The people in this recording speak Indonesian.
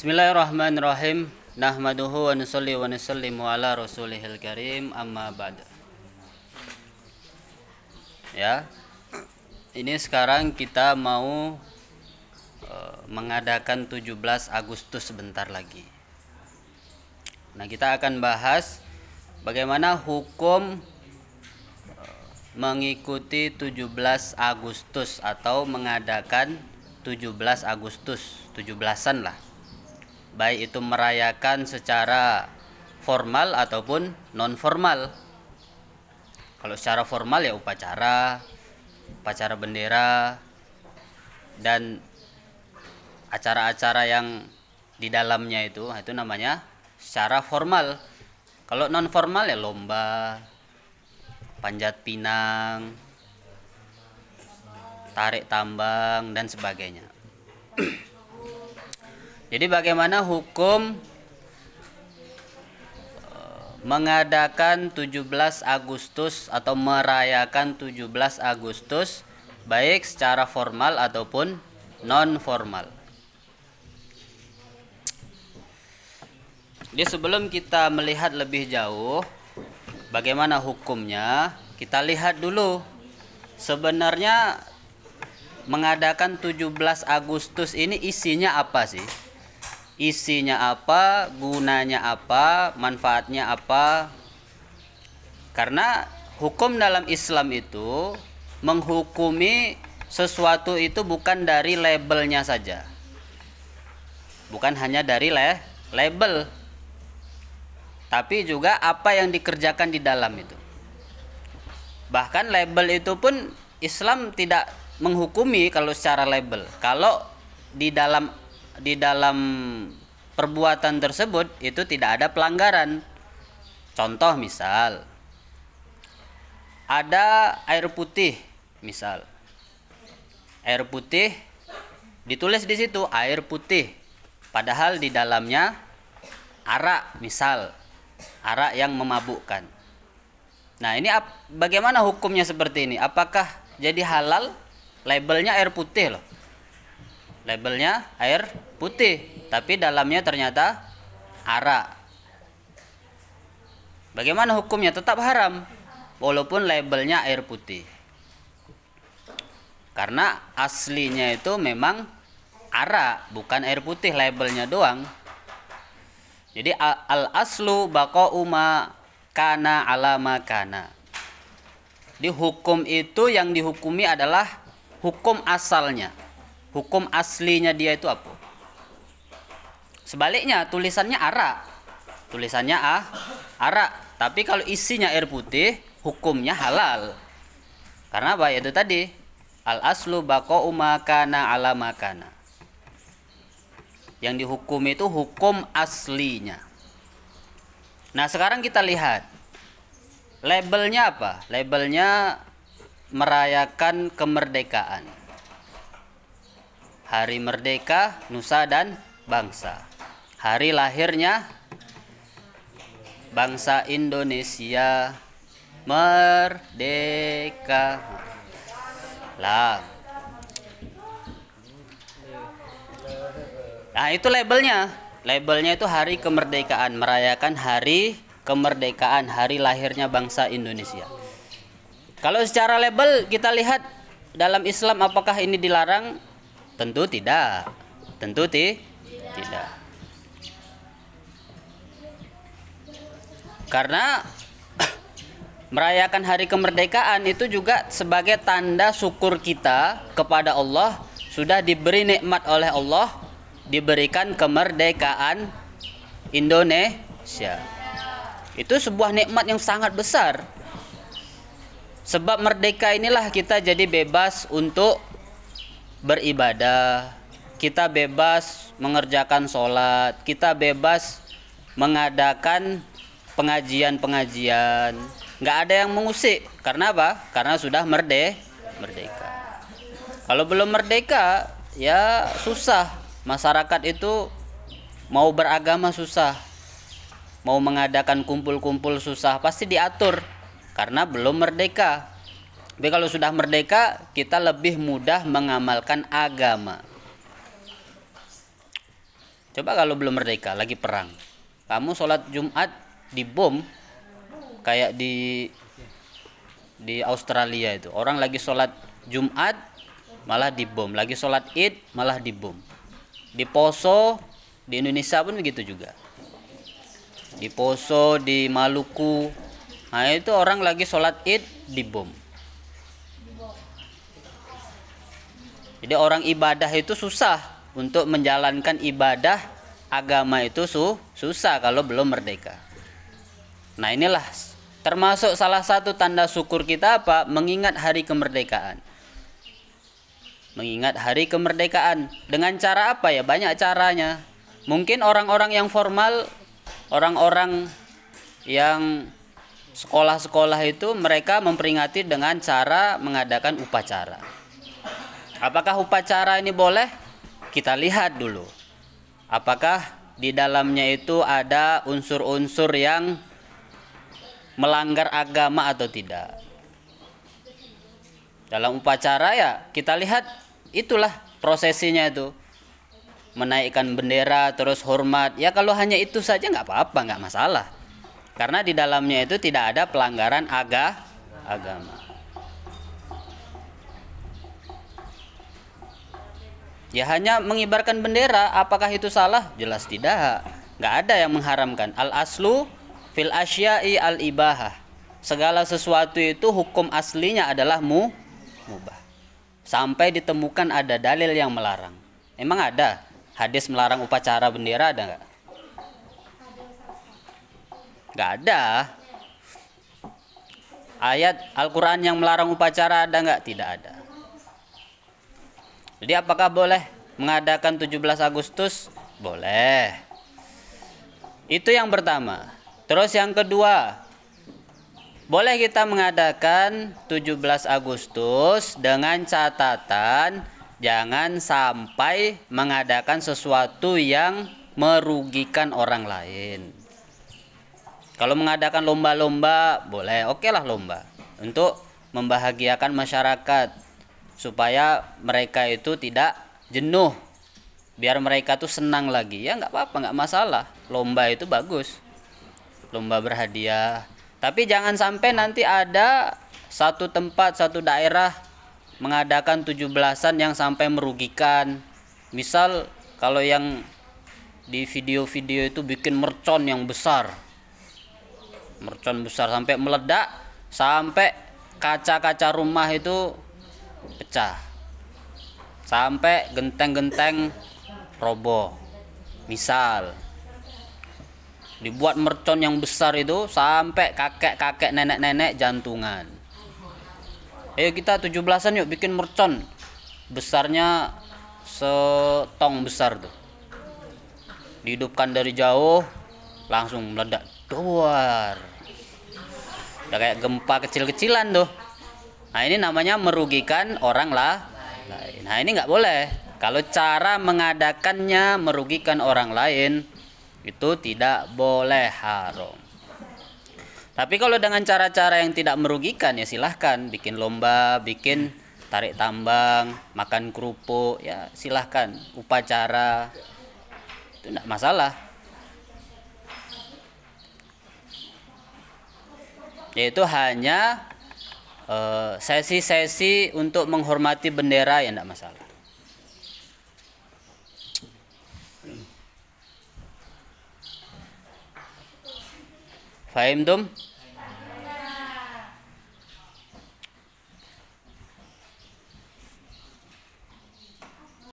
Bismillahirrahmanirrahim. Nahmaduhu wa nusalli wa nusallimu ala rasulihil karim, amma ba'd. Ya. Ini sekarang kita mau mengadakan 17 Agustus sebentar lagi. Nah, kita akan bahas bagaimana hukum mengikuti 17 Agustus atau mengadakan 17 Agustus, 17-an lah. Baik itu merayakan secara formal ataupun non formal. Kalau secara formal ya upacara bendera dan acara-acara yang di dalamnya itu namanya secara formal. Kalau non formal ya lomba, panjat pinang, tarik tambang dan sebagainya. Jadi bagaimana hukum mengadakan 17 Agustus atau merayakan 17 Agustus baik secara formal ataupun non formal. Jadi sebelum kita melihat lebih jauh bagaimana hukumnya, kita lihat dulu sebenarnya mengadakan 17 Agustus ini isinya apa sih? Isinya apa, gunanya apa, manfaatnya apa? Karena hukum dalam Islam itu menghukumi sesuatu itu bukan dari labelnya saja. Bukan hanya dari label, tapi juga apa yang dikerjakan di dalam itu. Bahkan label itu pun Islam tidak menghukumi kalau secara label. Kalau di dalam perbuatan tersebut itu tidak ada pelanggaran. Contoh misal ada air putih, misal air putih ditulis di situ air putih, padahal di dalamnya arak, misal arak yang memabukkan. Nah, ini bagaimana hukumnya seperti ini? Apakah jadi halal? Labelnya air putih loh. Labelnya air putih, tapi dalamnya ternyata arak. Bagaimana hukumnya? Tetap haram walaupun labelnya air putih. Karena aslinya itu memang arak, bukan air putih, labelnya doang. Jadi al-aslu baqa'u ma kana ala ma kana. Di hukum itu yang dihukumi adalah hukum asalnya. Hukum aslinya dia itu apa? Sebaliknya tulisannya arak. Tulisannya arak, tapi kalau isinya air putih, hukumnya halal. Karena apa? Itu tadi al-aslu baqa'u ma kana ala ma kana. Yang dihukum itu hukum aslinya. Nah, sekarang kita lihat labelnya apa? Labelnya merayakan kemerdekaan. Hari Merdeka, Nusa dan Bangsa. Hari lahirnya bangsa Indonesia merdeka. Lah. Nah, itu labelnya. Labelnya itu hari kemerdekaan, merayakan hari kemerdekaan, hari lahirnya bangsa Indonesia. Kalau secara label kita lihat dalam Islam apakah ini dilarang? Tentu tidak. Tentu tidak. Karena merayakan hari kemerdekaan itu juga sebagai tanda syukur kita kepada Allah, sudah diberi nikmat oleh Allah, diberikan kemerdekaan Indonesia. Itu sebuah nikmat yang sangat besar. Sebab merdeka inilah kita jadi bebas untuk beribadah, kita bebas mengerjakan sholat, kita bebas mengadakan pengajian-pengajian. Nggak ada yang mengusik. Karena apa? Karena sudah merdeka. Kalau belum merdeka, ya susah. Masyarakat itu mau beragama susah, mau mengadakan kumpul-kumpul susah, pasti diatur karena belum merdeka. Tapi kalau sudah merdeka, kita lebih mudah mengamalkan agama. Coba kalau belum merdeka, lagi perang, kamu sholat Jumat dibom, kayak di Australia itu, orang lagi sholat Jumat malah dibom, lagi sholat Id malah dibom. Di Poso, di Indonesia pun begitu juga. Di Poso, di Maluku, nah itu orang lagi sholat Id dibom. Jadi orang ibadah itu susah untuk menjalankan ibadah agama itu susah kalau belum merdeka. Nah inilah termasuk salah satu tanda syukur kita apa? Mengingat hari kemerdekaan. Mengingat hari kemerdekaan dengan cara apa ya? Banyak caranya. Mungkin orang-orang yang formal, orang-orang yang sekolah-sekolah itu mereka memperingati dengan cara mengadakan upacara. Apakah upacara ini boleh? Kita lihat dulu. Apakah di dalamnya itu ada unsur-unsur yang melanggar agama atau tidak. Dalam upacara ya kita lihat itulah prosesinya itu. Menaikkan bendera terus hormat. Ya kalau hanya itu saja nggak apa-apa, nggak masalah. Karena di dalamnya itu tidak ada pelanggaran agama. Ya hanya mengibarkan bendera, apakah itu salah? Jelas tidak. Nggak ada yang mengharamkan. Al aslu fil asya'i al ibahah. Segala sesuatu itu hukum aslinya adalah mubah. Sampai ditemukan ada dalil yang melarang. Emang ada hadis melarang upacara bendera, ada nggak? Nggak ada. Ayat Al-Quran yang melarang upacara ada nggak? Tidak ada. Jadi apakah boleh mengadakan 17 Agustus? Boleh. Itu yang pertama. Terus yang kedua, boleh kita mengadakan 17 Agustus dengan catatan jangan sampai mengadakan sesuatu yang merugikan orang lain. Kalau mengadakan lomba-lomba, boleh, oke lah lomba. Untuk membahagiakan masyarakat. Supaya mereka itu tidak jenuh. Biar mereka tuh senang lagi. Ya nggak apa-apa, nggak masalah. Lomba itu bagus. Lomba berhadiah. Tapi jangan sampai nanti ada satu tempat, satu daerah mengadakan 17-an yang sampai merugikan. Misal kalau yang di video-video itu bikin mercon yang besar. Mercon besar sampai meledak, sampai kaca-kaca rumah itu pecah, sampai genteng-genteng roboh. Misal dibuat mercon yang besar itu sampai kakek-kakek nenek-nenek jantungan. Ayo kita 17-an yuk bikin mercon besarnya setong besar tuh, dihidupkan dari jauh langsung meledak duar, udah kayak gempa kecil-kecilan tuh. Nah ini namanya merugikan orang lain. Nah ini nggak boleh. Kalau cara mengadakannya merugikan orang lain, itu tidak boleh, haram. Tapi kalau dengan cara-cara yang tidak merugikan ya silahkan. Bikin lomba, bikin tarik tambang, makan kerupuk, ya silahkan. Upacara, itu tidak masalah. Yaitu hanya sesi-sesi untuk menghormati bendera ya tidak masalah. Fahim tum?